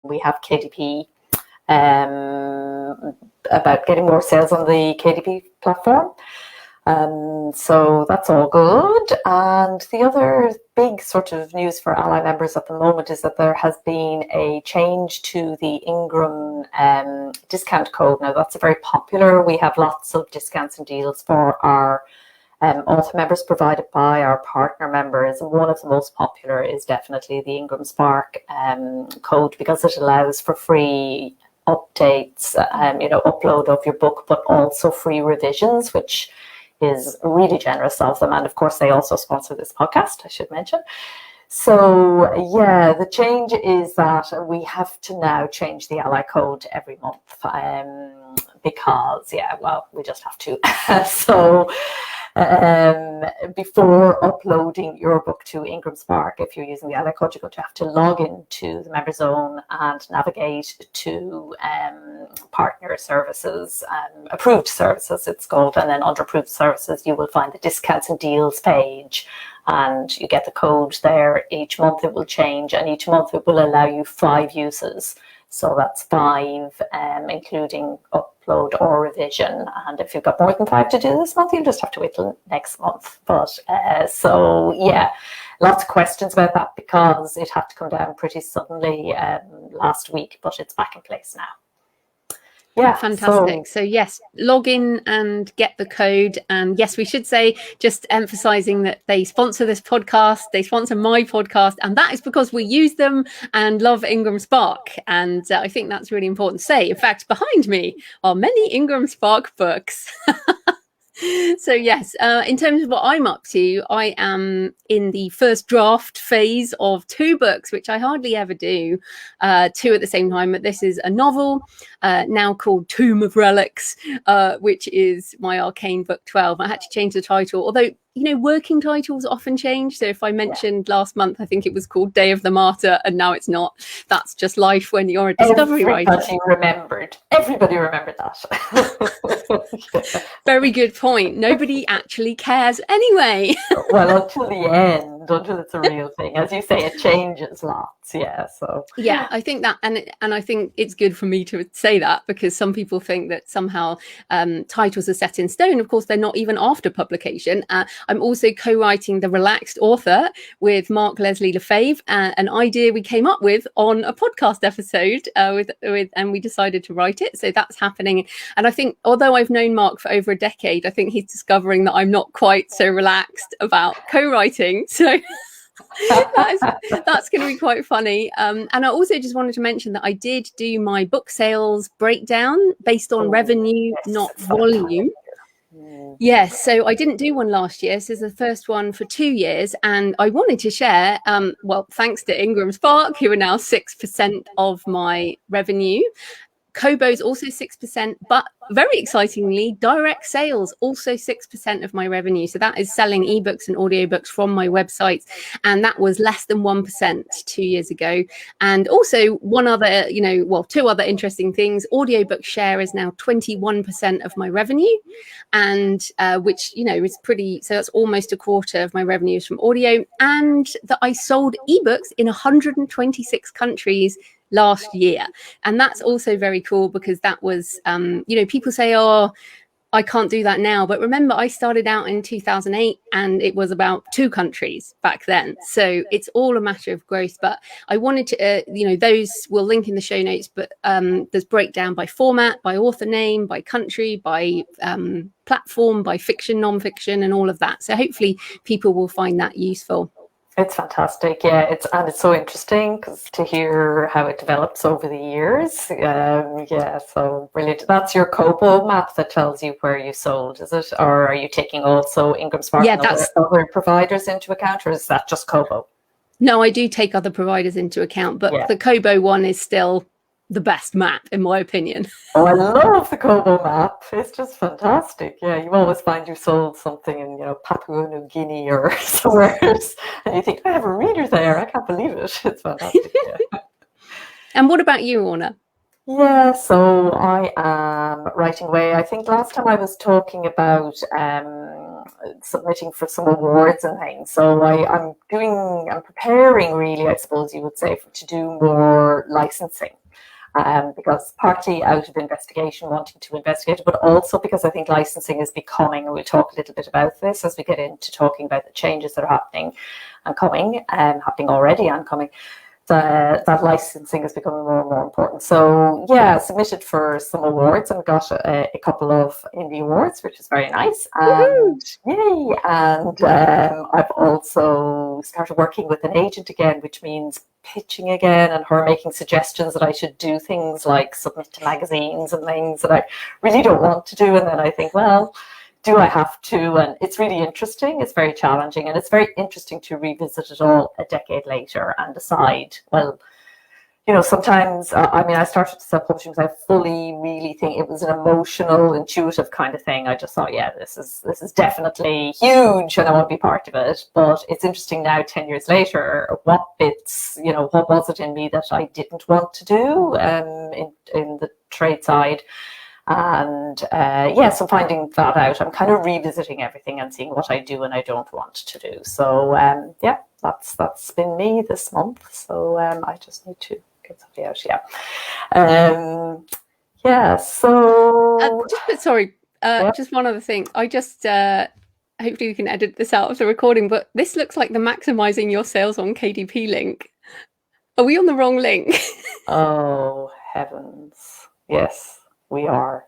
we have KDP, about getting more sales on the KDP platform. So that's all good. And the other big sort of news for Ally members at the moment is that there has been a change to the Ingram discount code. Now that's very popular. We have lots of discounts and deals for our author members provided by our partner members. One of the most popular is definitely the Ingramspark code, because it allows for free updates, upload of your book, but also free revisions, which is really generous of them. And of course, they also sponsor this podcast, I should mention. So yeah, the change is that we have to now change the Ally code every month, because, we just have to. So before uploading your book to Ingramspark, if you're using the Ally code, you're going to have to log into the member zone and navigate to partner services, approved services it's called, and then under approved services you will find the discounts and deals page, and you get the code there. Each month it will change, and each month it will allow you 5 uses. So that's 5, including upload or revision. And if you've got more than 5 to do this month, you'll just have to wait till next month. But lots of questions about that, because it had to come down pretty suddenly last week, but it's back in place now. Yeah, fantastic. So yes, log in and get the code. And yes, we should say, just emphasizing that they sponsor this podcast, they sponsor my podcast, and that is because we use them and love Ingramspark. And I think that's really important to say. In fact, behind me are many Ingramspark books. So yes, in terms of what I'm up to, I am in the first draft phase of 2 books, which I hardly ever do, 2 at the same time. But this is a novel now called Tomb of Relics, which is my Arcane book 12. I had to change the title, although, working titles often change. So if I mentioned last month, I think it was called Day of the Martyr, and now it's not. That's just life when you're a discovery writer. Everybody remembered that. Very good point. Nobody actually cares anyway. Well, until the end, until it's a real thing. As you say, it changes lots. Yeah. So yeah, I think that, and I think it's good for me to say that, because some people think that somehow titles are set in stone. Of course, they're not, even after publication. I'm also co-writing The Relaxed Author with Mark Leslie Lefebvre, an idea we came up with on a podcast episode and we decided to write it. So that's happening. And I think, although I've known Mark for over a decade, I think he's discovering that I'm not quite so relaxed about co-writing. So that's going to be quite funny. And I also just wanted to mention that I did do my book sales breakdown based on revenue, not volume. Yes, so I didn't do one last year. So this is the first one for 2 years. And I wanted to share, thanks to Ingramspark, who are now 6% of my revenue. Kobo's also 6%, but very excitingly, direct sales also 6% of my revenue. So that is selling ebooks and audiobooks from my website, and that was less than 1% 2 years ago. And also one other, 2 other interesting things. Audiobook share is now 21% of my revenue, and which is pretty. So that's almost a quarter of my revenues from audio, and that I sold ebooks in 126 countries last year. And that's also very cool, because that was people say, oh, I can't do that now, but remember, I started out in 2008 and it was about 2 countries back then. So it's all a matter of growth. But I wanted to those will link in the show notes, but there's breakdown by format, by author name, by country, by platform, by fiction, non-fiction, and all of that. So hopefully people will find that useful. It's fantastic, yeah. It's so interesting to hear how it develops over the years. So brilliant. That's your Kobo map that tells you where you sold, is it? Or are you taking also Ingramspark and other providers into account, or is that just Kobo? No, I do take other providers into account, but the Kobo one is still the best map, in my opinion. Oh, I love the Kobo map. It's just fantastic. Yeah, you always find you sold something in, Papua New Guinea or somewhere else, and you think, I have a reader there. I can't believe it. It's fantastic. Yeah. And what about you, Orna? Yeah, so I am writing away. I think last time I was talking about submitting for some awards and things. So I'm preparing really, I suppose you would say, to do more licensing. Because partly out of investigation, wanting to investigate, but also because I think licensing is becoming, and we'll talk a little bit about this as we get into talking about the changes that are happening and coming, happening already and coming. That licensing is becoming more and more important. So yeah, submitted for some awards and got a couple of indie awards, which is very nice. And yay! And I've also started working with an agent again, which means pitching again, and her making suggestions that I should do things like submit to magazines and things that I really don't want to do. And then I think, well, do I have to? And it's really interesting. It's very challenging, and it's very interesting to revisit it all a decade later and decide, well, you know, sometimes, I started self-publishing because I fully really think it was an emotional, intuitive kind of thing. I just thought, yeah, this is definitely huge and I want to be part of it. But it's interesting now, 10 years later, what bits, you know, what was it in me that I didn't want to do in the trade side? And so finding that out, I'm kind of revisiting everything and seeing what I do and I don't want to do. So that's been me this month. So I just need to get something out. So just one other thing. I just hopefully we can edit this out of the recording, but this looks like the maximizing your sales on KDP link. Are we on the wrong link? Oh heavens, yes. We are.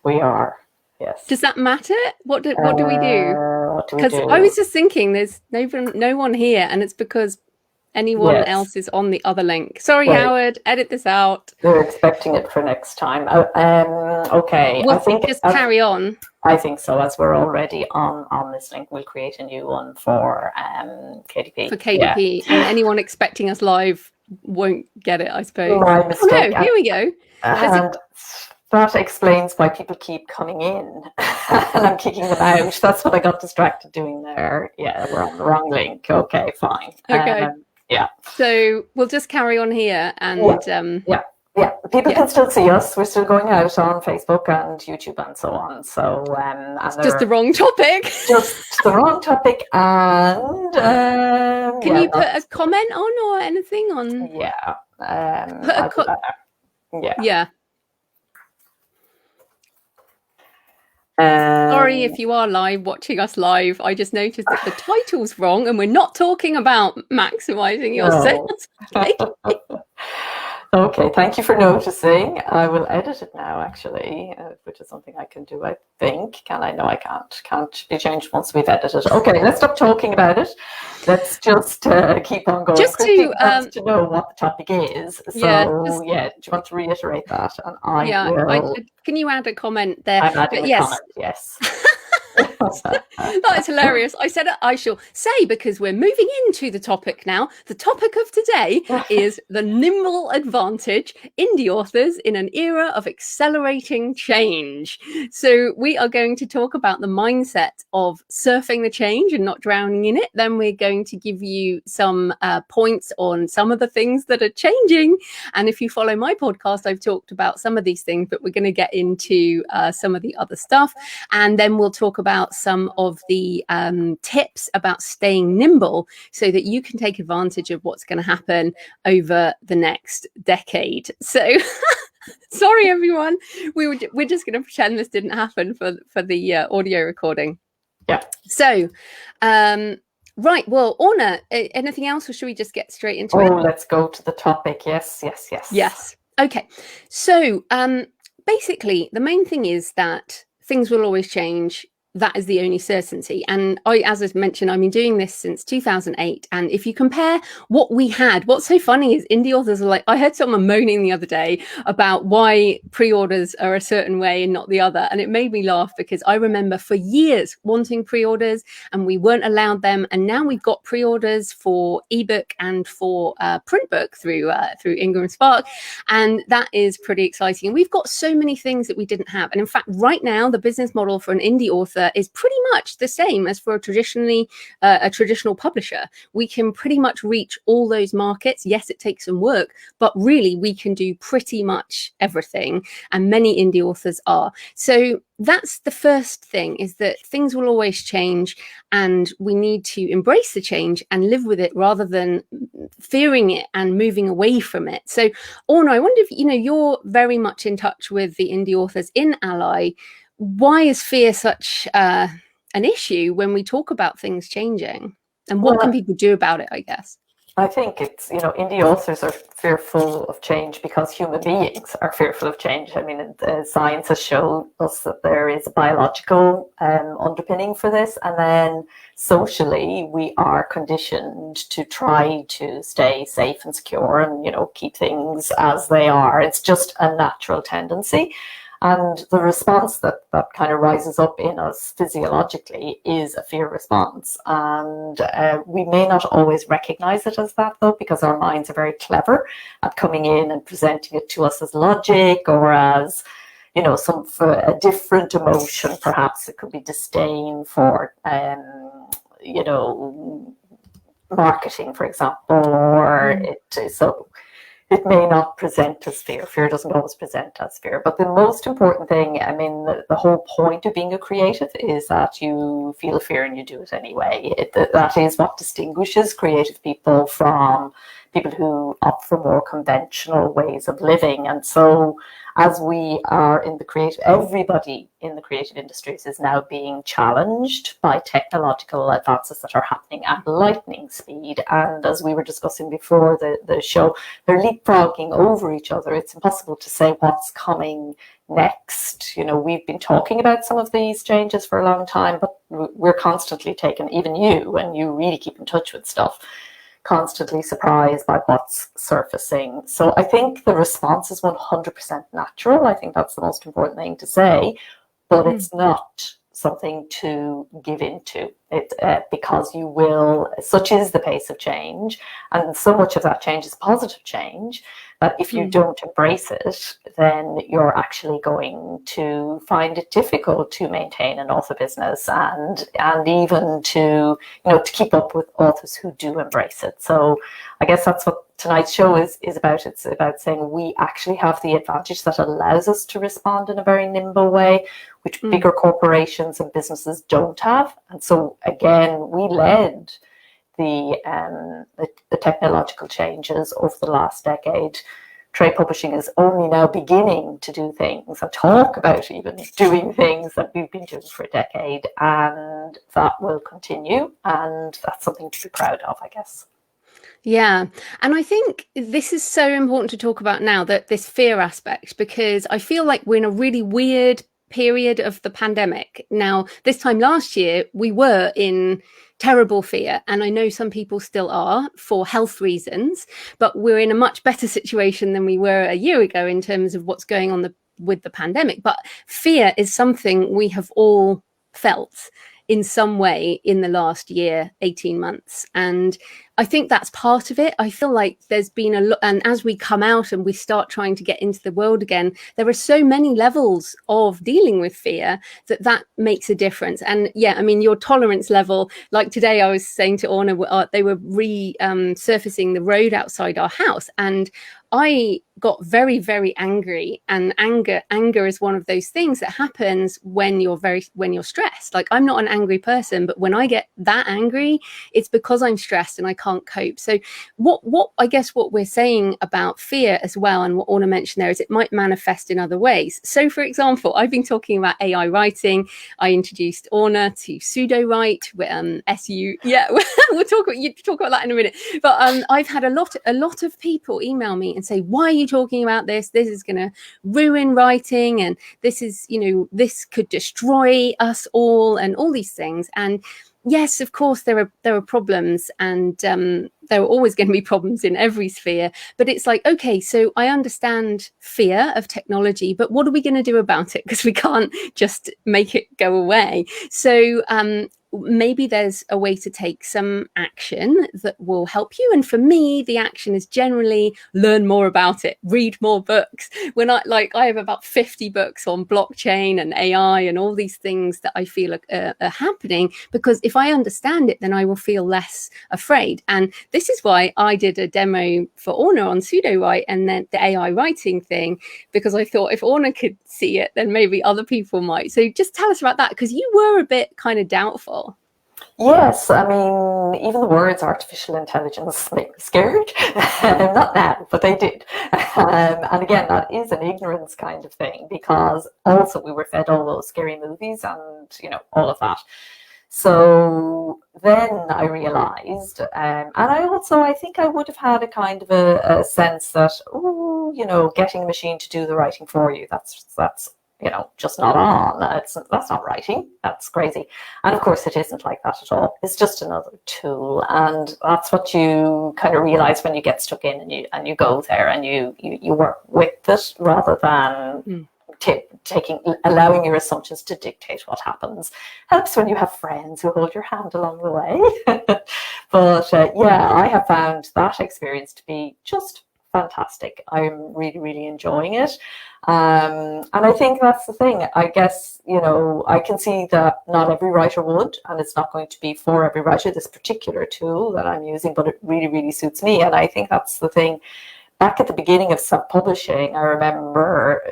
We are. Yes. Does that matter? What do we do? Because I was just thinking, there's no one here, and it's because anyone else is on the other link. Sorry, right. Howard. Edit this out. They're expecting it for next time. Okay. We'll carry on. I think so. As we're already on this link, we'll create a new one for KDP. For KDP, and anyone expecting us live won't get it, I suppose. My mistake. Oh, no, here we go. And that explains why people keep coming in and I'm kicking them out. That's what I got distracted doing there. Yeah, we're on the wrong link. Okay, fine. Okay. So we'll just carry on here and people can still see us. We're still going out on Facebook and YouTube and so on. So it's just the wrong topic. Just the wrong topic. And can you put a comment on or anything on? Yeah. Yeah. Sorry if you are watching us live. I just noticed that the title's wrong and we're not talking about maximizing your sales. Okay, thank you for noticing. I will edit it now, actually, which is something I can do, I think. Can I? No, I can't. Can't be changed once we've edited. Okay, let's stop talking about it. Let's just keep on going. Just to know what the topic is. So, do you want to reiterate that? And I will. Can you add a comment there? I'm adding a comment, yes. That is hilarious. I said it, I shall say, because we're moving into the topic now. The topic of today is the nimble advantage, indie authors in an era of accelerating change. So we are going to talk about the mindset of surfing the change and not drowning in it. Then we're going to give you some points on some of the things that are changing. And if you follow my podcast, I've talked about some of these things, but we're going to get into some of the other stuff. And then we'll talk about some of the tips about staying nimble so that you can take advantage of what's going to happen over the next decade. So sorry, everyone. We're just going to pretend this didn't happen for the audio recording. Yeah. So, right. Well, Orna, anything else, or should we just get straight into it? Oh, let's go to the topic. Yes. Okay. So, basically, the main thing is that things will always change. That is the only certainty. And as I mentioned, I've been doing this since 2008. And if you compare what we had, what's so funny is indie authors are like, I heard someone moaning the other day about why pre-orders are a certain way and not the other. And it made me laugh because I remember for years wanting pre-orders and we weren't allowed them. And now we've got pre-orders for ebook and for print book through Ingramspark. And that is pretty exciting. And we've got so many things that we didn't have. And in fact, right now, the business model for an indie author author is pretty much the same as for a traditional publisher. We can pretty much reach all those markets. Yes, it takes some work, but really we can do pretty much everything, and many indie authors are. So that's the first thing, is that things will always change, and we need to embrace the change and live with it rather than fearing it and moving away from it. So Orna, I wonder if you're very much in touch with the indie authors in Ally. Why is fear such an issue when we talk about things changing, and what can people do about it, I guess? I think it's, indie authors are fearful of change because human beings are fearful of change. I mean, science has shown us that there is a biological underpinning for this. And then socially, we are conditioned to try to stay safe and secure and, keep things as they are. It's just a natural tendency. And the response that kind of rises up in us physiologically is a fear response. And we may not always recognize it as that, though, because our minds are very clever at coming in and presenting it to us as logic or as, for a different emotion. Perhaps it could be disdain for, marketing, for example, or it may not present as fear. Fear doesn't always present as fear. But the most important thing, I mean, the whole point of being a creative is that you feel fear and you do it anyway. That is what distinguishes creative people from people who opt for more conventional ways of living. And so as we are in the creative, everybody in the creative industries is now being challenged by technological advances that are happening at lightning speed. And as we were discussing before the show, they're leapfrogging over each other. It's impossible to say what's coming next. We've been talking about some of these changes for a long time, but we're constantly taken, even you, and you really keep in touch with stuff, constantly surprised by what's surfacing. So I think the response is 100% natural. I think that's the most important thing to say, but it's not something to give into it because you will, such is the pace of change, and so much of that change is positive change, that if you don't embrace it, then you're actually going to find it difficult to maintain an author business and even to keep up with authors who do embrace it. So I guess that's what tonight's show is about. It's about saying we actually have the advantage that allows us to respond in a very nimble way, which bigger corporations and businesses don't have. And so again, we led the technological changes over the last decade. Trade publishing is only now beginning to do things and talk about even doing things that we've been doing for a decade, and that will continue, and that's something to be proud of, I guess. Yeah. And I think this is so important to talk about now, that this fear aspect, because I feel like we're in a really weird period of the pandemic. Now, this time last year, we were in terrible fear, and I know some people still are for health reasons, but we're in a much better situation than we were a year ago in terms of what's going on with the pandemic. But fear is something we have all felt in some way in the last year, 18 months. And I think that's part of it. I feel like there's been a lot, and as we come out and we start trying to get into the world again, there are so many levels of dealing with fear that makes a difference. And yeah, I mean, your tolerance level, like today I was saying to Orna, they were resurfacing the road outside our house, and I got very, very angry. And anger is one of those things that happens when you're stressed. Like, I'm not an angry person, but when I get that angry, it's because I'm stressed and I can't cope. So what I guess what we're saying about fear as well, and what Orna mentioned there, is it might manifest in other ways. So for example, I've been talking about AI writing. I introduced Orna to pseudo write, SU. Yeah, we'll talk about that in a minute. But I've had a lot of people email me and say, why are you talking about this? This is going to ruin writing, and this is, this could destroy us all, and all these things. And yes, of course, there are problems, and there are always going to be problems in every sphere. But it's like, okay, so I understand fear of technology, but what are we going to do about it? Because we can't just make it go away. So maybe there's a way to take some action that will help you. And for me, the action is generally learn more about it, read more books. When I have about 50 books on blockchain and AI and all these things that I feel are happening, because if I understand it, then I will feel less afraid. And this is why I did a demo for Orna on pseudo write and then the AI writing thing, because I thought if Orna could see it, then maybe other people might. So just tell us about that, because you were a bit kind of doubtful. Yes, I mean, even the words artificial intelligence make me scared. Not now, but they did. And again, that is an ignorance kind of thing, because also we were fed all those scary movies and, all of that. So then I realized, and I think I would have had a kind of a sense that, getting a machine to do the writing for you, that's just not on. That's not writing. That's crazy. And of course it isn't like that at all. It's just another tool. And that's what you kind of realize when you get stuck in and you go there and you work with it rather than allowing your assumptions to dictate what happens. Helps when you have friends who hold your hand along the way. But I have found that experience to be just fantastic. I'm really, really enjoying it. And I think that's the thing. I guess, I can see that not every writer would, and it's not going to be for every writer, this particular tool that I'm using, but it really, really suits me. And I think that's the thing. Back at the beginning of self-publishing, I remember,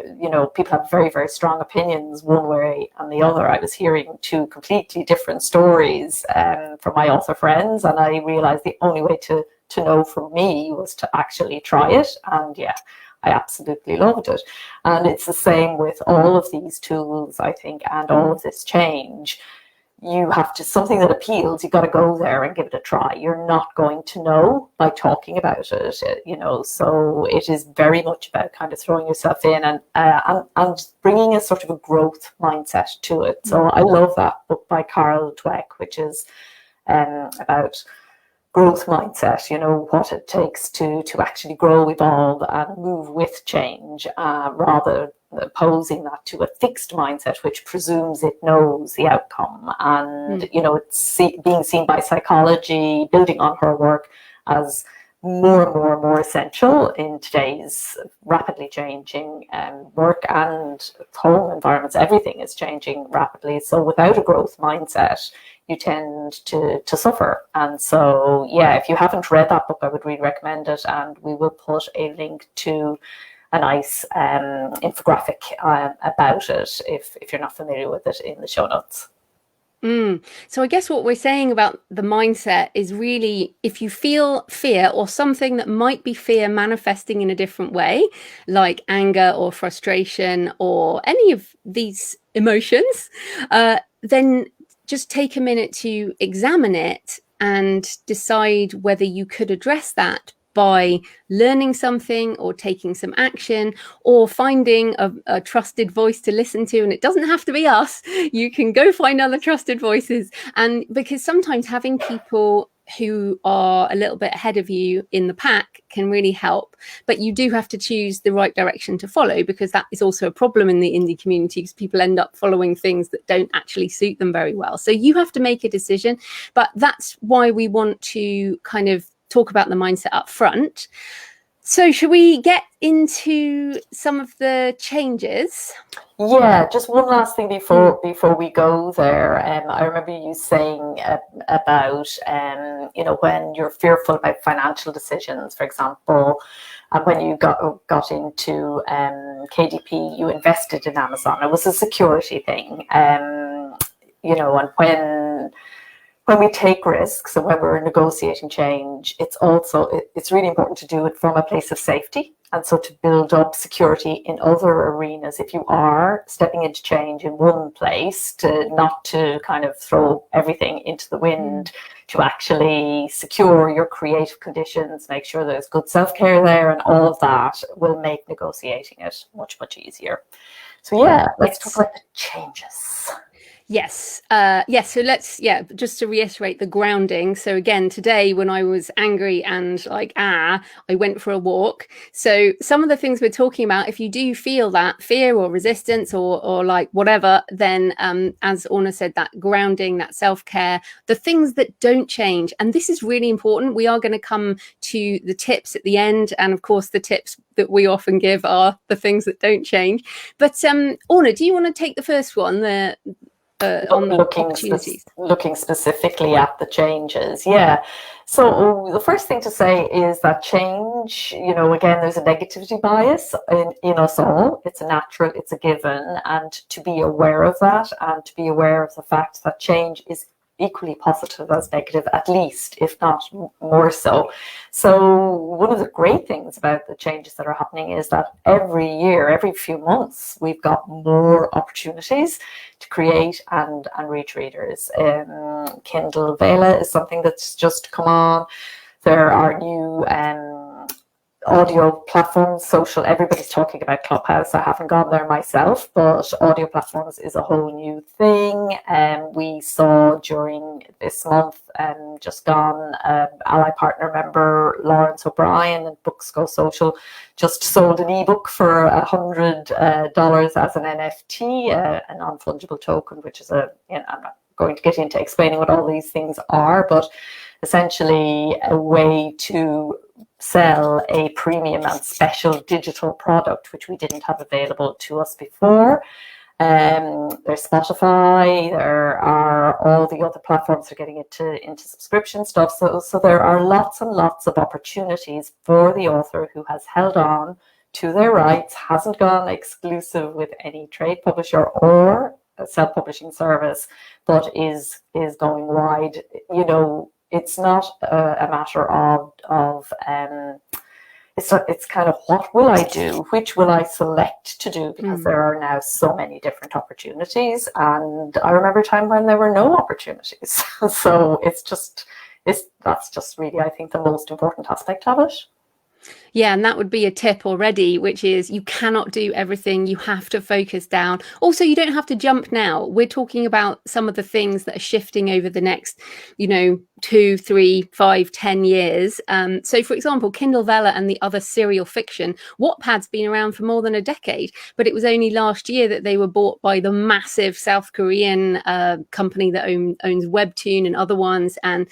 people have very, very strong opinions one way and the other. I was hearing two completely different stories from my author friends, and I realized the only way to know for me was to actually try it. And I absolutely loved it. And it's the same with all of these tools, I think, and all of this change. You have to, something that appeals, you've got to go there and give it a try. You're not going to know by talking about it, so it is very much about kind of throwing yourself in and bringing a sort of a growth mindset to it. So I love that book by Carol Dweck, which is about growth mindset, what it takes to actually grow, evolve and move with change, rather than opposing that to a fixed mindset which presumes it knows the outcome. And it's being seen by psychology, building on her work, as more and more and more essential in today's rapidly changing work and home environments. Everything is changing rapidly. So without a growth mindset, you tend to suffer. And so, if you haven't read that book, I would really recommend it. And we will put a link to a nice infographic about it if you're not familiar with it in the show notes. So I guess what we're saying about the mindset is really, if you feel fear or something that might be fear manifesting in a different way, like anger or frustration or any of these emotions, then just take a minute to examine it and decide whether you could address that by learning something or taking some action or finding a trusted voice to listen to. And it doesn't have to be us. You can go find other trusted voices. And because sometimes having people who are a little bit ahead of you in the pack can really help, but you do have to choose the right direction to follow, because that is also a problem in the indie community, because people end up following things that don't actually suit them very well. So you have to make a decision, but that's why we want to kind of talk about the mindset up front. So should we get into some of the changes? Yeah, just one last thing before we go there. I remember you saying about, when you're fearful about financial decisions, for example, and when you got into KDP, you invested in Amazon. It was a security thing, and when we take risks and when we're negotiating change, it's really important to do it from a place of safety. And so to build up security in other arenas, if you are stepping into change in one place, not to kind of throw everything into the wind, to actually secure your creative conditions, make sure there's good self-care there, and all of that will make negotiating it much, much easier. So let's talk about the changes. Yes. Yes. So just to reiterate the grounding. So again, today when I was angry and like, I went for a walk. So some of the things we're talking about, if you do feel that fear or resistance or like whatever, then as Orna said, that grounding, that self-care, the things that don't change. And this is really important. We are going to come to the tips at the end. And of course, the tips that we often give are the things that don't change. But Orna, do you want to take the first one? On the opportunities. Looking specifically at the changes. Yeah. So the first thing to say is that change, again, there's a negativity bias in us all. It's a natural, it's a given. And to be aware of that and to be aware of the fact that change is equally positive as negative, at least, if not more so. So one of the great things about the changes that are happening is that every year, every few months, we've got more opportunities to create and reach readers. Kindle Vela is something that's just come on. There are new audio platforms, social, everybody's talking about Clubhouse. I haven't gone there myself, but audio platforms is a whole new thing. We saw during this month, just gone, Ally Partner member Lawrence O'Brien and Bookstore Social just sold an ebook for $100 as an NFT, a non-fungible token, which is I'm not going to get into explaining what all these things are, but essentially a way to sell a premium and special digital product, which we didn't have available to us before. There's Spotify, there are all the other platforms that are getting into subscription stuff. So there are lots and lots of opportunities for the author who has held on to their rights, hasn't gone exclusive with any trade publisher or a self-publishing service, but is going wide. It's not a matter of it's kind of what will I do, which will I select to do, because there are now so many different opportunities, and I remember a time when there were no opportunities. So that's just really, I think, the most important aspect of it. Yeah, and that would be a tip already, which is you cannot do everything. You have to focus down. Also, you don't have to jump now. We're talking about some of the things that are shifting over the next, 2, 3, 5, 10 years. So, for example, Kindle Vela and the other serial fiction, Wattpad's been around for more than a decade, but it was only last year that they were bought by the massive South Korean company that owns Webtoon and other ones, and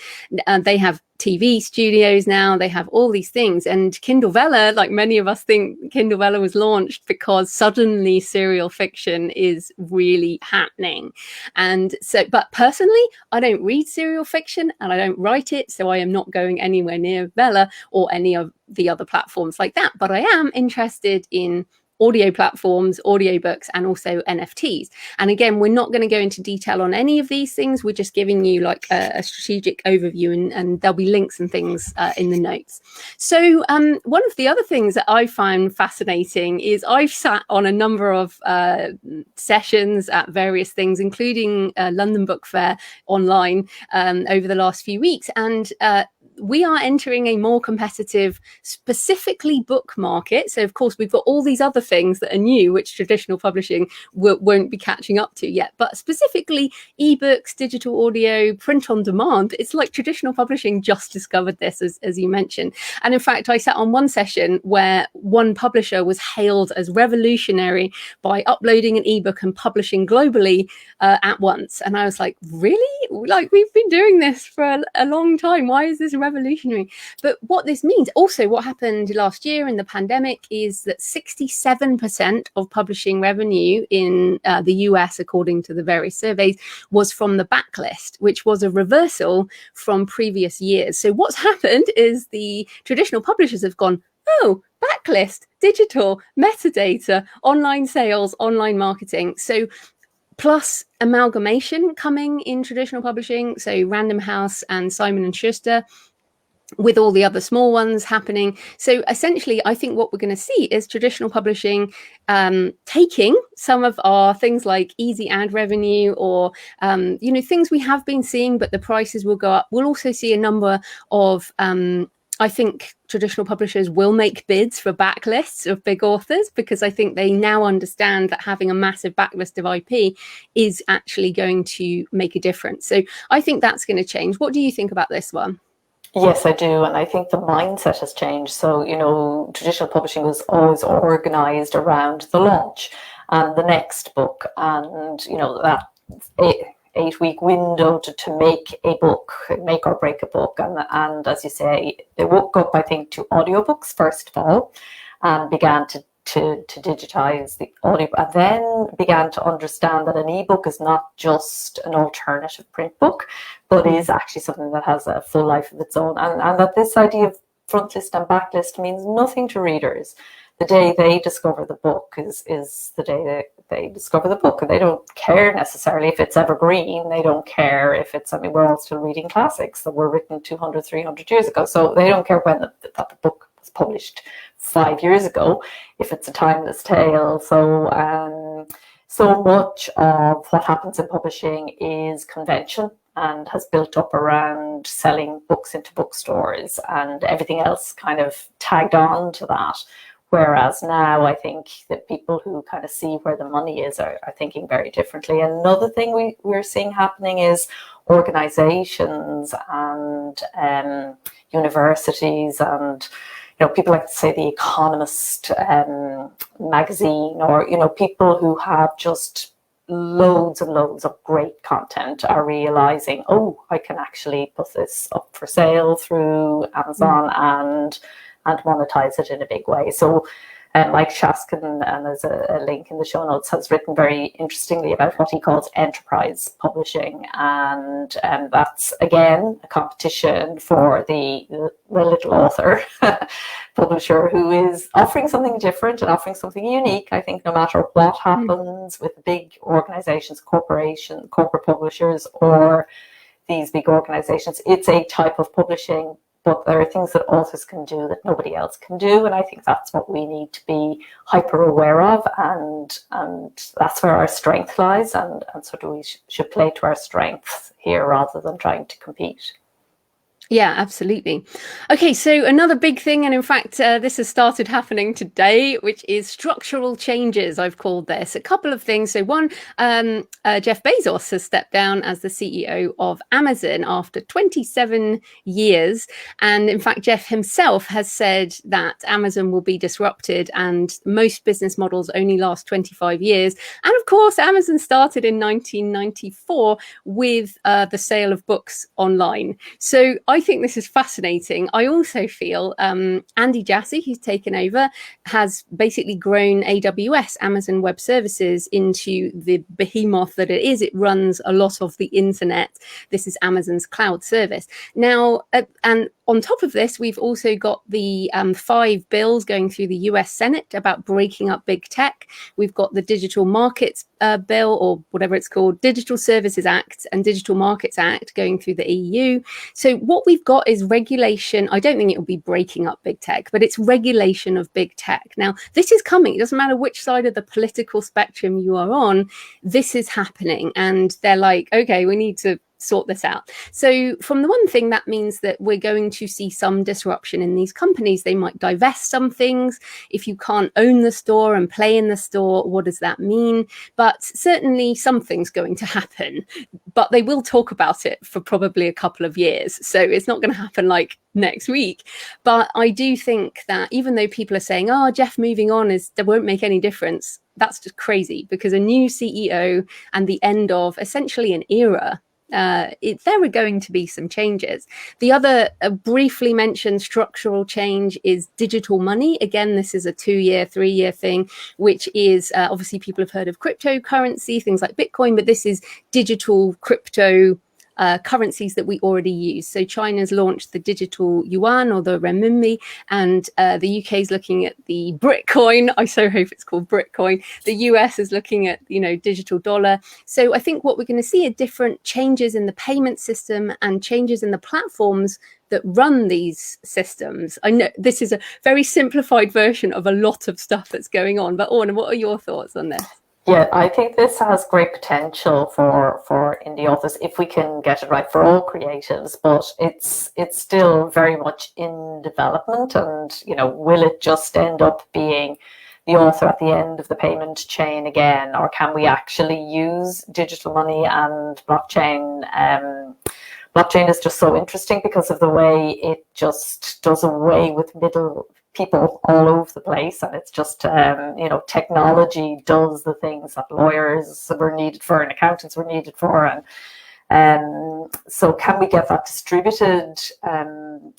they have TV studios now, they have all these things. And Kindle Vela, like many of us think Kindle Vela was launched because suddenly serial fiction is really happening. And so, but personally, I don't read serial fiction and I don't write it, so I am not going anywhere near Vela or any of the other platforms like that. But I am interested in audio platforms, audiobooks, and also NFTs. And again, we're not going to go into detail on any of these things. We're just giving you like a strategic overview, and there'll be links and things in the notes. So one of the other things that I find fascinating is I've sat on a number of sessions at various things, including London Book Fair online over the last few weeks. And we are entering a more competitive, specifically book market. So, of course, we've got all these other things that are new, which traditional publishing won't be catching up to yet. But specifically, ebooks, digital audio, print on demand, it's like traditional publishing just discovered this, as you mentioned. And in fact, I sat on one session where one publisher was hailed as revolutionary by uploading an ebook and publishing globally at once. And I was like, really? Like, we've been doing this for a long time. Why is this revolutionary? But what this means, also what happened last year in the pandemic, is that 67% of publishing revenue in the US, according to the various surveys, was from the backlist, which was a reversal from previous years. So what's happened is the traditional publishers have gone, oh, backlist, digital, metadata, online sales, online marketing. So plus amalgamation coming in traditional publishing, so Random House and Simon & Schuster, with all the other small ones happening. So essentially, I think what we're going to see is traditional publishing taking some of our things like easy ad revenue or, things we have been seeing, but the prices will go up. We'll also see a number of I think traditional publishers will make bids for backlists of big authors, because I think they now understand that having a massive backlist of IP is actually going to make a difference. So I think that's going to change. What do you think about this one? Yes, I do. And I think the mindset has changed. So, traditional publishing was always organized around the launch and the next book, and, that 8-week window to make a book, make or break a book. And as you say, they woke up, I think, to audiobooks first of all, and began to digitize the audio, and then began to understand that an ebook is not just an alternative print book, but is actually something that has a full life of its own, and that this idea of frontlist and backlist means nothing to readers. The day they discover the book is the day they discover the book, and they don't care necessarily if it's evergreen. They don't care if it's, we're all still reading classics that were written 200, 300 years ago, so they don't care when the book was published 5 years ago, if it's a timeless tale. So much of what happens in publishing is convention and has built up around selling books into bookstores, and everything else kind of tagged on to that. Whereas now I think that people who kind of see where the money is are thinking very differently. Another thing we're seeing happening is organizations and universities and people like to say The Economist magazine, or people who have just loads and loads of great content are realizing, I can actually put this up for sale through Amazon and monetize it in a big way. So Mike Shaskin, and there's a link in the show notes, has written very interestingly about what he calls enterprise publishing, and that's again a competition for the little author publisher who is offering something different and offering something unique. I think no matter what happens with big organizations, corporate publishers, or these big organizations, it's a type of publishing. But there are things that authors can do that nobody else can do, and I think that's what we need to be hyper aware of, and that's where our strength lies, and so we should play to our strengths here rather than trying to compete. Yeah, absolutely. Okay, so another big thing, and in fact, this has started happening today, which is structural changes, I've called this. A couple of things. So one, Jeff Bezos has stepped down as the CEO of Amazon after 27 years. And in fact, Jeff himself has said that Amazon will be disrupted and most business models only last 25 years. And of course, Amazon started in 1994 with the sale of books online. So I think this is fascinating. I also feel Andy Jassy, who's taken over, has basically grown AWS, Amazon Web Services, into the behemoth that it is. It runs a lot of the internet. This is Amazon's cloud service. Now, and on top of this, we've also got the 5 bills going through the US Senate about breaking up big tech. We've got the Digital Markets Bill, or whatever it's called, Digital Services Act and Digital Markets Act going through the EU. So what we've got is regulation. I don't think it will be breaking up big tech, but it's regulation of big tech. Now, this is coming. It doesn't matter which side of the political spectrum you are on. This is happening. And they're like, okay, we need to sort this out. So from the one thing, that means that we're going to see some disruption in these companies. They might divest some things. If you can't own the store and play in the store, what does that mean? But certainly something's going to happen, but they will talk about it for probably a couple of years. So it's not going to happen like next week. But I do think that even though people are saying, Jeff moving on that won't make any difference, that's just crazy, because a new CEO and the end of essentially an era, there are going to be some changes. The other briefly mentioned structural change is digital money. Again, this is a 2-year, 3-year thing, which is obviously people have heard of cryptocurrency, things like Bitcoin, but this is digital crypto currencies that we already use. So China's launched the digital yuan, or the renminbi, and the UK is looking at the Britcoin. I so hope it's called Britcoin. The US is looking at, digital dollar. So I think what we're going to see are different changes in the payment system and changes in the platforms that run these systems. I know this is a very simplified version of a lot of stuff that's going on, but Orna, what are your thoughts on this? Yeah, I think this has great potential for indie authors if we can get it right, for all creatives, but it's still very much in development. And will it just end up being the author at the end of the payment chain again, or can we actually use digital money and blockchain? Blockchain is just so interesting because of the way it just does away with middle people all over the place, and it's just technology does the things that lawyers were needed for and accountants were needed for, and so can we get that distributed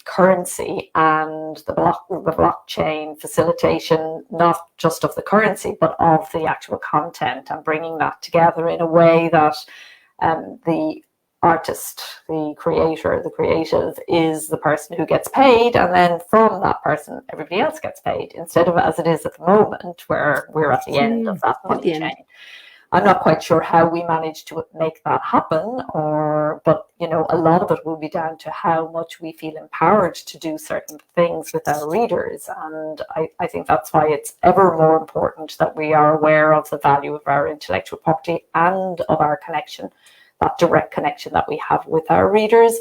currency and the blockchain facilitation, not just of the currency but of the actual content, and bringing that together in a way that the artist, the creator, the creative is the person who gets paid, and then from that person everybody else gets paid, instead of as it is at the moment where we're at the end of that money chain. I'm not quite sure how we manage to make that happen, but a lot of it will be down to how much we feel empowered to do certain things with our readers. And I think that's why it's ever more important that we are aware of the value of our intellectual property and of our connection, that direct connection that we have with our readers.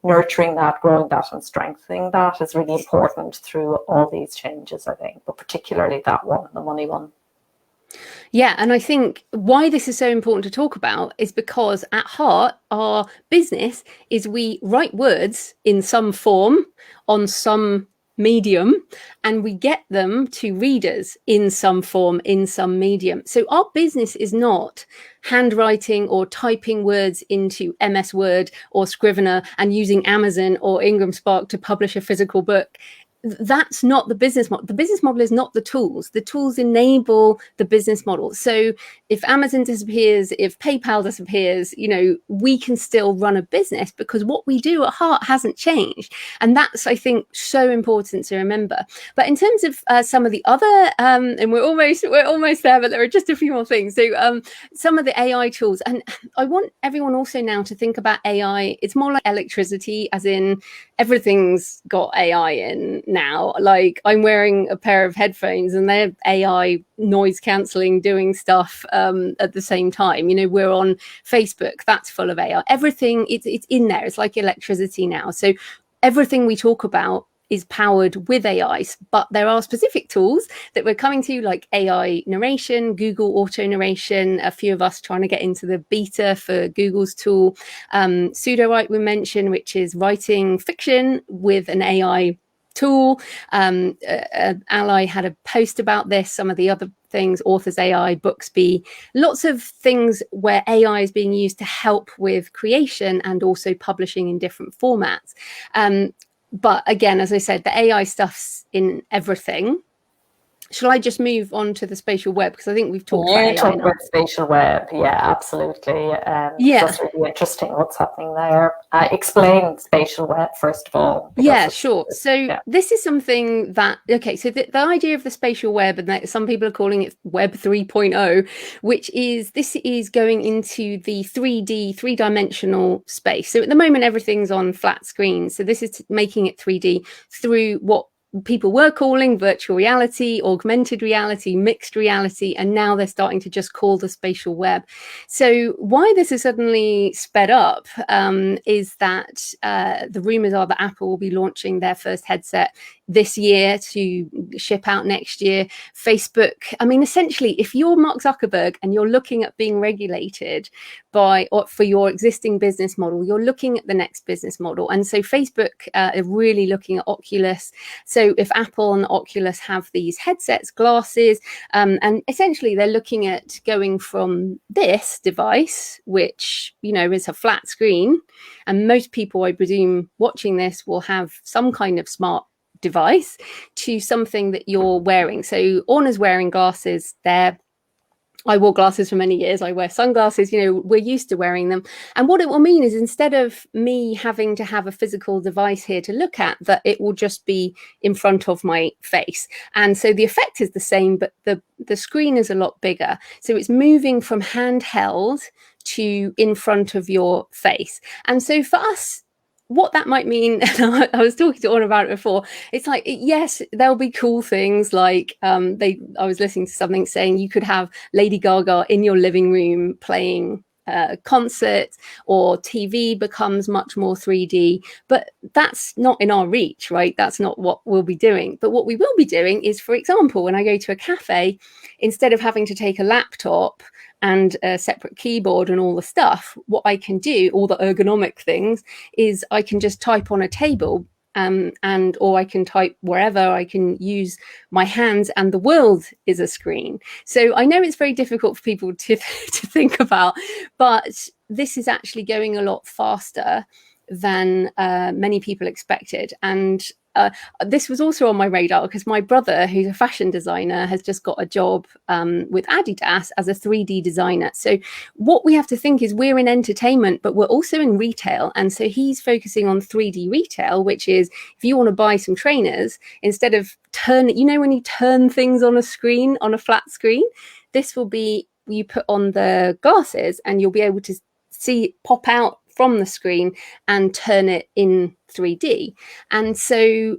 Nurturing that, growing that, and strengthening that is really important through all these changes, I think, but particularly that one, the money one. Yeah, and I think why this is so important to talk about is because at heart, our business is we write words in some form on some medium, and we get them to readers in some form, in some medium. So our business is not handwriting or typing words into MS Word or Scrivener and using Amazon or Ingramspark to publish a physical book. That's not the business model. The business model is not the tools. The tools enable the business model. So if Amazon disappears, if PayPal disappears, we can still run a business because what we do at heart hasn't changed. And that's, I think, so important to remember. But in terms of some of the other, and we're almost there, but there are just a few more things. So some of the AI tools, and I want everyone also now to think about AI. It's more like electricity, as in everything's got AI in now. Like I'm wearing a pair of headphones and they're AI noise cancelling, doing stuff at the same time. We're on Facebook, that's full of AI. Everything, it's in there. It's like electricity now. So everything we talk about is powered with AI, but there are specific tools that we're coming to, like AI narration, Google auto narration, a few of us trying to get into the beta for Google's tool, Pseudowrite we mentioned, which is writing fiction with an AI tool. Ally had a post about this, some of the other things, Authors AI, Booksby, lots of things where AI is being used to help with creation and also publishing in different formats. But again, as I said, the AI stuff's in everything. Shall I just move on to the spatial web? Because I think we've talked about AI. Talk about spatial web. Yeah, absolutely. That's really interesting what's happening there. Explain spatial web, first of all. Yeah, sure. So this is something that, so the idea of the spatial web, and that some people are calling it Web 3.0, which is, this is going into the 3D, three-dimensional space. So at the moment, everything's on flat screens. So this is making it 3D through what people were calling virtual reality, augmented reality, mixed reality, and now they're starting to just call the spatial web. So why this is suddenly sped up is that the rumors are that Apple will be launching their first headset this year to ship out next year. Facebook, I mean, essentially, if you're Mark Zuckerberg and you're looking at being regulated for your existing business model, you're looking at the next business model. And so Facebook are really looking at Oculus. So if Apple and Oculus have these headsets, glasses, and essentially they're looking at going from this device, which, is a flat screen, and most people, I presume, watching this will have some kind of smart device, to something that you're wearing. So Orna's wearing glasses there. I wore glasses for many years. I wear sunglasses, we're used to wearing them. And what it will mean is, instead of me having to have a physical device here to look at, that it will just be in front of my face. And so the effect is the same, but the screen is a lot bigger. So it's moving from handheld to in front of your face. And so for us, what that might mean, I was talking to Orna about it before. It's like, yes, there'll be cool things like I was listening to something saying you could have Lady Gaga in your living room playing concerts, or TV becomes much more 3D, but that's not in our reach, right? That's not what we'll be doing. But what we will be doing is, for example, when I go to a cafe, instead of having to take a laptop and a separate keyboard and all the stuff, what I can do, all the ergonomic things, is I can just type on a table, or I can type wherever. I can use my hands, and the world is a screen. So I know it's very difficult for people to think about, but this is actually going a lot faster than many people expected. And this was also on my radar because my brother, who's a fashion designer, has just got a job with Adidas as a 3D designer. So what we have to think is we're in entertainment, but we're also in retail. And so he's focusing on 3D retail, which is if you want to buy some trainers, instead of when you turn things on a screen, on a flat screen, this will be, you put on the glasses and you'll be able to see it pop out from the screen and turn it in 3D. And so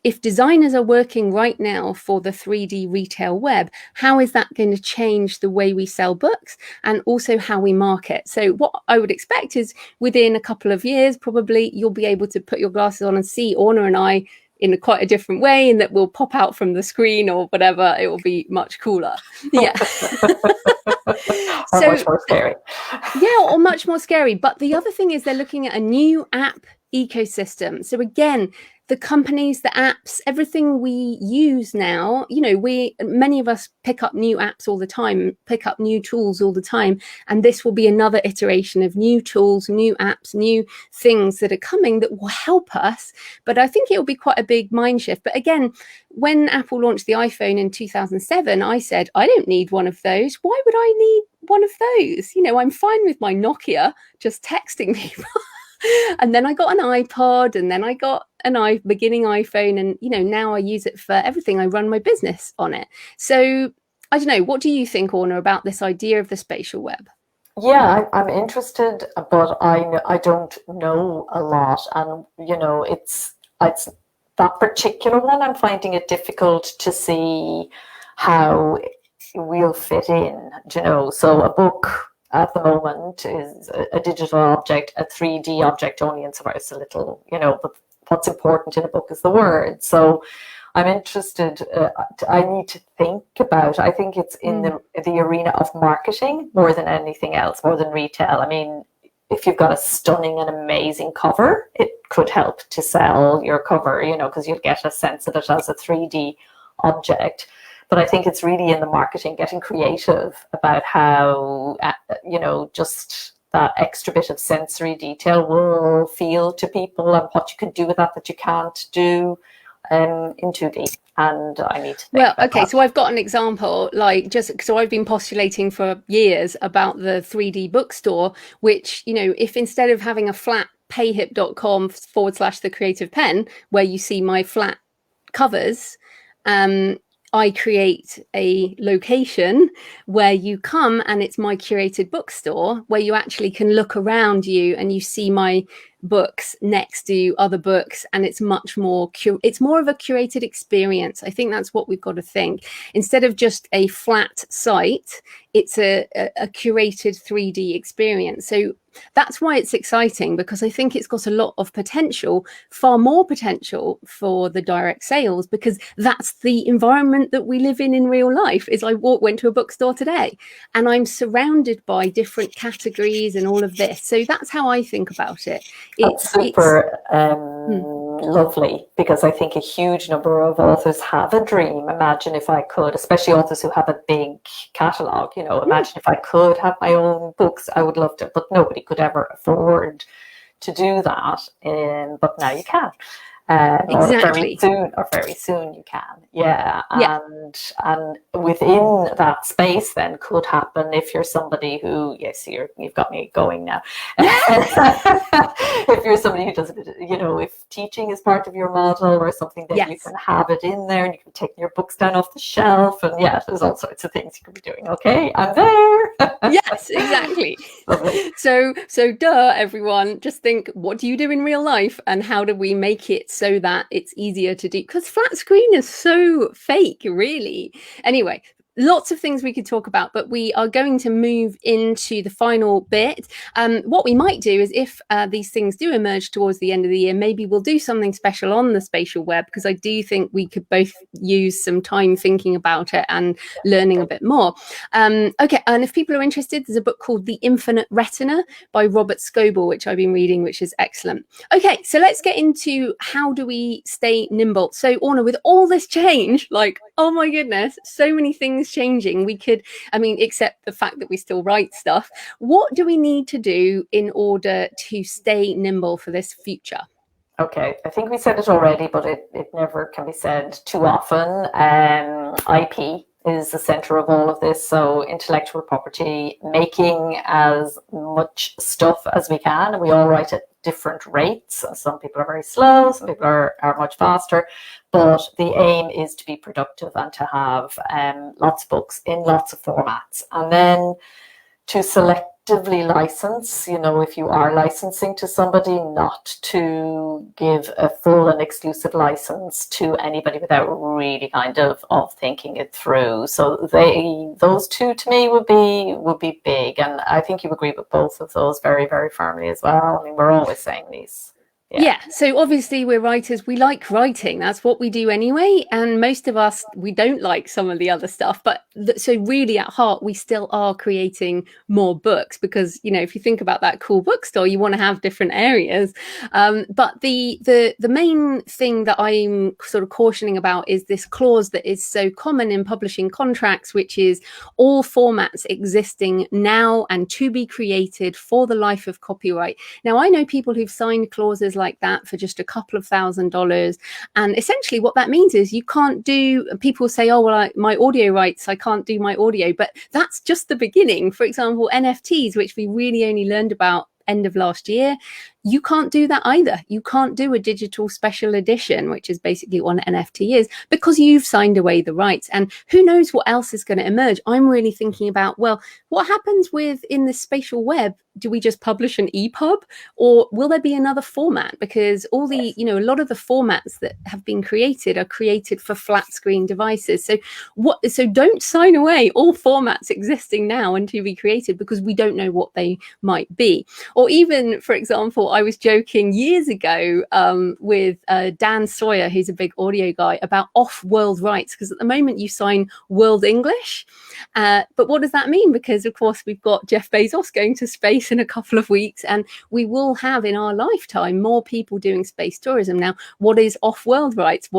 if designers are working right now for the 3D retail web, how is that going to change the way we sell books and also how we market? So what I would expect is within a couple of years, probably you'll be able to put your glasses on and see Orna and I in quite a different way, and that will pop out from the screen or whatever. It will be much cooler. Yeah. Or much more scary. Yeah, or much more scary. But the other thing is they're looking at a new app ecosystem. So again, the companies, the apps, everything we use now, many of us pick up new apps all the time, pick up new tools all the time. And this will be another iteration of new tools, new apps, new things that are coming that will help us. But I think it will be quite a big mind shift. But again, when Apple launched the iPhone in 2007, I said, I don't need one of those. Why would I need one of those? I'm fine with my Nokia just texting people. And then I got an iPod, and then I got an beginning iPhone, and now I use it for everything. I run my business on it. So I don't know, what do you think, Orna, about this idea of the spatial web? Yeah, I'm interested, but I don't know a lot, and it's that particular one. I'm finding it difficult to see how we'll fit in. So a book at the moment is a digital object, a 3D object only, insofar as a little, but what's important in a book is the word. So I'm interested, I need to think about, I think it's in the arena of marketing more than anything else, more than retail. I mean, if you've got a stunning and amazing cover, it could help to sell your cover, because you'll get a sense of it as a 3D object. But I think it's really in the marketing, getting creative about how, just that extra bit of sensory detail will feel to people, and what you can do with that you can't do in 2D. And I need to think about that. So I've got an example, so I've been postulating for years about the 3D bookstore, which, if instead of having a flat payhip.com/the creative pen, where you see my flat covers, I create a location where you come and it's my curated bookstore, where you actually can look around you and you see my books next to other books, and it's much more it's more of a curated experience. I think that's what we've got to think. Instead of just a flat site, it's a curated 3D experience. So that's why it's exciting, because I think it's got a lot of potential, far more potential for the direct sales, because that's the environment that we live in real life. Is I went to a bookstore today and I'm surrounded by different categories and all of this. So that's how I think about it. That's super lovely, because I think a huge number of authors have a dream. Imagine if I could, especially authors who have a big catalogue, imagine if I could have my own books. I would love to, but nobody could ever afford to do that. But now you can. Exactly. or very soon you can. Yeah. Yeah. And within that space then could happen if you're somebody who, yes, you've got me going now. If you're somebody who doesn't, if teaching is part of your model or something, then you can have it in there and you can take your books down off the shelf, and there's all sorts of things you can be doing. Okay, I'm there. Yes, exactly. So everyone, just think, what do you do in real life and how do we make it so that it's easier to do? Because flat screen is so fake, really. Anyway, lots of things we could talk about, but we are going to move into the final bit. What we might do is, if these things do emerge towards the end of the year, maybe we'll do something special on the spatial web, because I do think we could both use some time thinking about it and learning a bit more. Okay, and if people are interested, there's a book called The Infinite Retina by Robert Scoble, which I've been reading, which is excellent. Okay, so let's get into how do we stay nimble. So Orna, with all this change, like, oh my goodness, so many things changing, except the fact that we still write stuff, what do we need to do in order to stay nimble for this future? Okay, I think we said it already, but it never can be said too often. IP is the center of all of this. So intellectual property, making as much stuff as we can, and we all write at different rates. Some people are very slow, some people are much faster, but the aim is to be productive and to have lots of books in lots of formats. And then to selectively license, if you are licensing to somebody, not to give a full and exclusive license to anybody without really kind of thinking it through. So those two to me would be big, and I think you agree with both of those very, very firmly as well. I mean, we're always saying these. Yeah, so obviously we're writers, we like writing, that's what we do anyway, and most of us, we don't like some of the other stuff, but so really at heart we still are creating more books, because if you think about that cool bookstore, you want to have different areas, but the main thing that I'm sort of cautioning about is this clause that is so common in publishing contracts, which is all formats existing now and to be created for the life of copyright. Now, I know people who've signed clauses like that for just a couple of $1,000s, and essentially what that means is you can't do, people say, oh well, my audio rights, I can't do my audio, but that's just the beginning. For example, NFTs, which we really only learned about end of last year, you can't do that either. You can't do a digital special edition, which is basically what an NFT is, because you've signed away the rights. And who knows what else is going to emerge. I'm really thinking about, well, what happens in the spatial web? Do we just publish an EPUB, or will there be another format? Because all the, a lot of the formats that have been created are created for flat screen devices. So don't sign away all formats existing now and to be created, because we don't know what they might be. Or even, for example, I was joking years ago with Dan Sawyer, who's a big audio guy, about off-world rights, because at the moment you sign world English. But what does that mean? Because, of course, we've got Jeff Bezos going to space in a couple of weeks, and we will have in our lifetime more people doing space tourism. Now, what is off-world rights?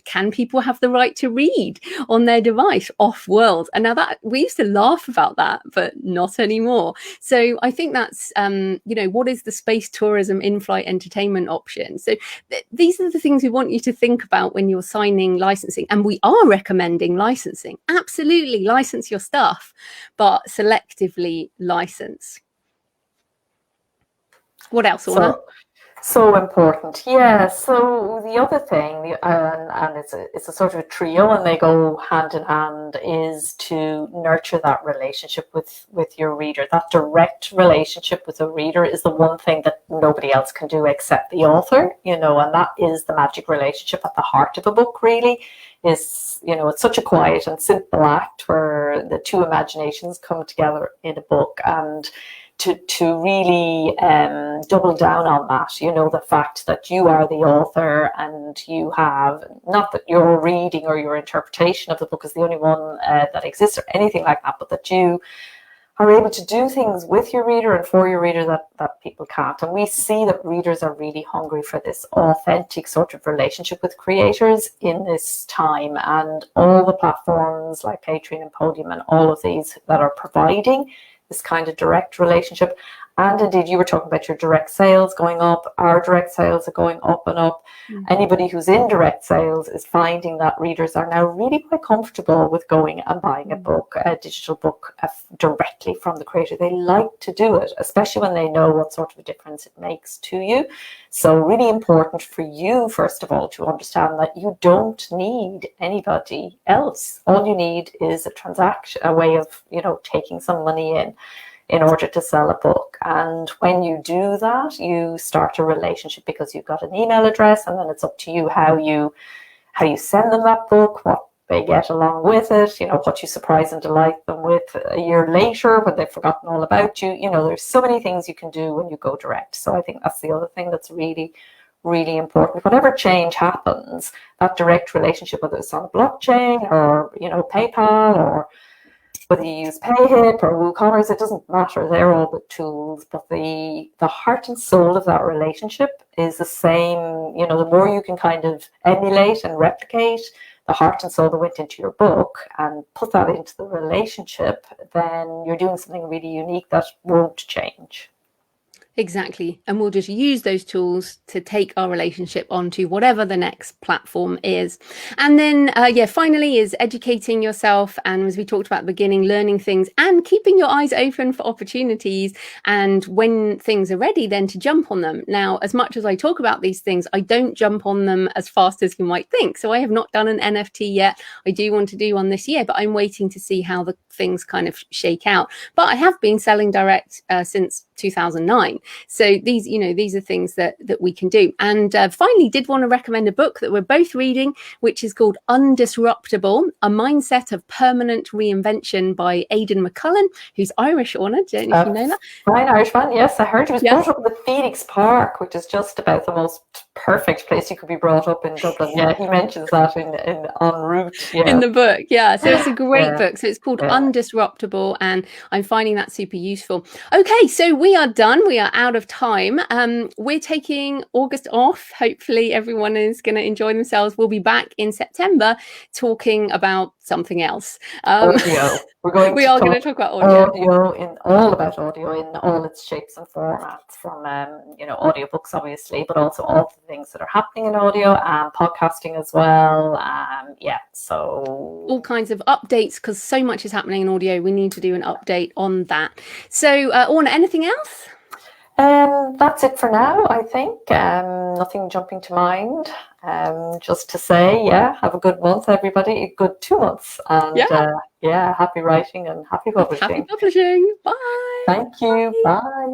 Can people have the right to read on their device off-world? And now that we used to laugh about that, but not anymore. So I think that's, what is the space tourism in-flight entertainment option? So these are the things we want you to think about when you're signing licensing. And we are recommending licensing. Absolutely, license your stuff, but selectively license. What else, Orna? So important. Yeah. So the other thing, and it's a sort of a trio, and they go hand in hand, is to nurture that relationship with your reader. That direct relationship with the reader is the one thing that nobody else can do except the author, and that is the magic relationship at the heart of a book, really. Is, it's such a quiet and simple act where the two imaginations come together in a book, and to really double down on that, the fact that you are the author, and you have, not that your reading or your interpretation of the book is the only one that exists or anything like that, but that you are able to do things with your reader and for your reader that people can't. And we see that readers are really hungry for this authentic sort of relationship with creators in this time, and all the platforms like Patreon and Podium and all of these that are providing this kind of direct relationship And indeed, you were talking about your direct sales going up. Our direct sales are going up and up. Anybody who's in direct sales is finding that readers are now really quite comfortable with going and buying a book, a digital book, directly from the creator. They like to do it, especially when they know what sort of a difference it makes to you. So really important for you, first of all, to understand that you don't need anybody else. All you need is a transaction, a way of, taking some money in order to sell a book. And when you do that, you start a relationship because you've got an email address, and then it's up to you how you send them that book, what they get along with it, what you surprise and delight them with a year later when they've forgotten all about you. There's so many things you can do when you go direct. So I think that's the other thing that's really, really important. Whatever change happens, that direct relationship, whether it's on a blockchain or, PayPal, or whether you use PayHip or WooCommerce, it doesn't matter. They're all the tools, but the heart and soul of that relationship is the same. The more you can kind of emulate and replicate the heart and soul that went into your book and put that into the relationship, then you're doing something really unique that won't change. Exactly. And we'll just use those tools to take our relationship onto whatever the next platform is. And then, finally is educating yourself. And as we talked about at the beginning, learning things and keeping your eyes open for opportunities. And when things are ready, then to jump on them. Now, as much as I talk about these things, I don't jump on them as fast as you might think. So I have not done an NFT yet. I do want to do one this year, but I'm waiting to see how the things kind of shake out. But I have been selling direct since 2009. So these are things that we can do. And finally, did want to recommend a book that we're both reading, which is called Undisruptable, A Mindset of Permanent Reinvention by Aidan McCullen, who's Irish, Orna. Don't know if you know that. Right, Irishman, yes. I heard he was brought up in the Phoenix Park, which is just about the most perfect place you could be brought up in Dublin. Yeah, he mentions that in en route. Yeah. In the book, yeah. So it's a great book. So it's called Undisruptable, and I'm finding that super useful. Okay, so we are done. We are out of time. We're taking August off. Hopefully everyone is going to enjoy themselves. We'll be back in September talking about something else. Audio. We are going to talk about audio. About audio in all its shapes and formats, from audiobooks obviously, but also all the things that are happening in audio and podcasting as well. So all kinds of updates, because so much is happening in audio. We need to do an update on that. So Orna, anything else? That's it for now, I think. Nothing jumping to mind. Just to say, have a good month, everybody. A good 2 months. And happy writing and happy publishing. Happy publishing. Bye. Thank you. Bye.